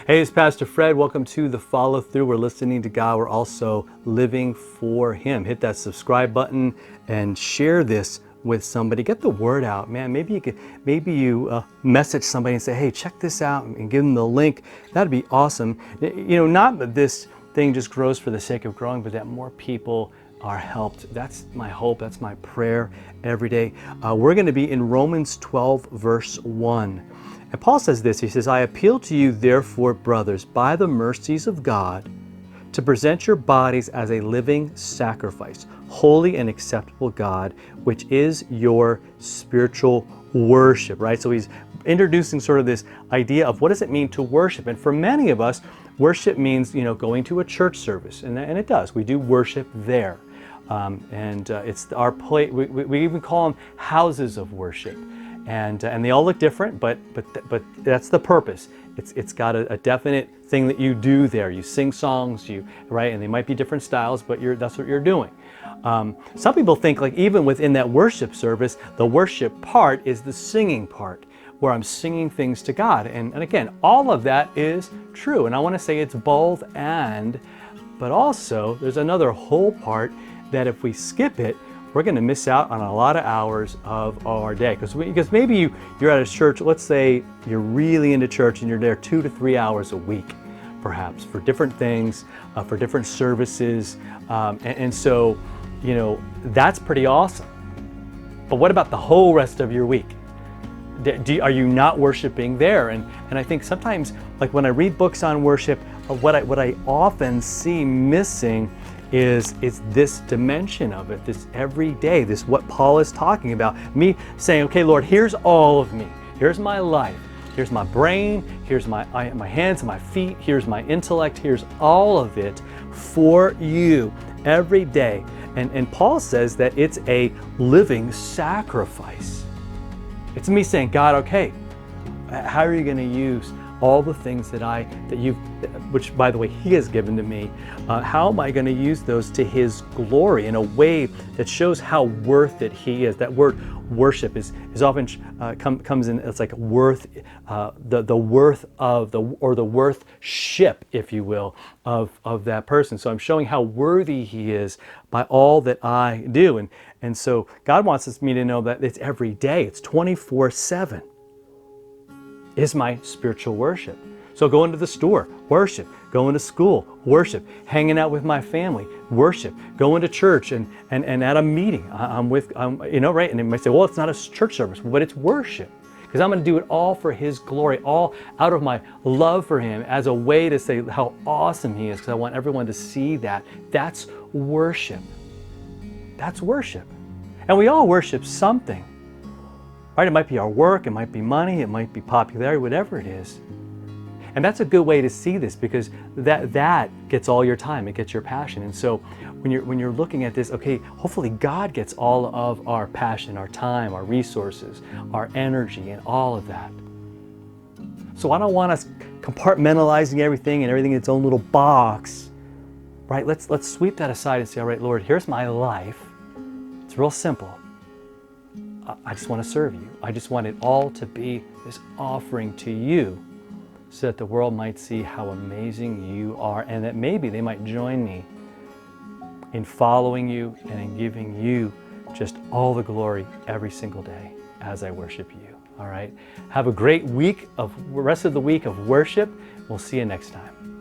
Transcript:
Hey, it's Pastor Fred. Welcome to The Follow Through. We're listening to God. We're also living for Him. Hit that subscribe button and share this with somebody. Get the word out, man. Maybe you message somebody and say, hey, check this out, and give them the link. That'd be awesome. You know, not that this thing just grows for the sake of growing, but that more people are helped. That's my hope. That's my prayer every day. We're going to be in Romans 12, verse 1. And Paul says this, he says, I appeal to you, therefore, brothers, by the mercies of God, to present your bodies as a living sacrifice, holy and acceptable God, which is your spiritual worship, right? So he's introducing sort of this idea of what does it mean to worship? And for many of us, worship means, going to a church service, and it does. We do worship there. It's our place. We even call them houses of worship. And they all look different, but that's the purpose. It's got a definite thing that you do there. You sing songs, right? And they might be different styles, but that's what you're doing. Some people think like even within that worship service, the worship part is the singing part, where I'm singing things to God. And again, all of that is true. And I want to say it's both but also there's another whole part that if we skip it, we're going to miss out on a lot of hours of our day. Because maybe you're at a church, let's say you're really into church and you're there 2 to 3 hours a week, perhaps, for different things, for different services. So, that's pretty awesome. But what about the whole rest of your week? Are you not worshiping there? And I think sometimes, like when I read books on worship, what I often see missing is this dimension of it, this every day, this what Paul is talking about. Me saying, okay, Lord, here's all of me. Here's my life. Here's my brain. Here's my hands and my feet. Here's my intellect. Here's all of it for you every day. And Paul says that it's a living sacrifice. It's me saying, God, okay, how are you going to use all the things which by the way, He has given to me, how am I going to use those to His glory in a way that shows how worth it He is? That word worship is often comes in, it's like worth, the worth of the worthship, if you will, of that person. So I'm showing how worthy He is by all that I do. And so God wants me to know that it's every day, it's 24/7. Is my spiritual worship. So going to the store, worship. Going to school, worship. Hanging out with my family, worship. Going to church and at a meeting, right? And they might say, well, it's not a church service, but it's worship. Because I'm going to do it all for His glory, all out of my love for Him as a way to say how awesome He is, because I want everyone to see that. That's worship. That's worship. And we all worship something. Right? It might be our work, it might be money, it might be popularity, whatever it is. And that's a good way to see this, because that gets all your time, it gets your passion. And so when you're looking at this, okay, hopefully God gets all of our passion, our time, our resources, our energy, and all of that. So I don't want us compartmentalizing everything and everything in its own little box. Right? Let's sweep that aside and say, all right, Lord, here's my life. It's real simple. I just want to serve you. I just want it all to be this offering to you, so that the world might see how amazing you are, and that maybe they might join me in following you and in giving you just all the glory every single day as I worship you. All right? Have a great rest of the week of worship. We'll see you next time.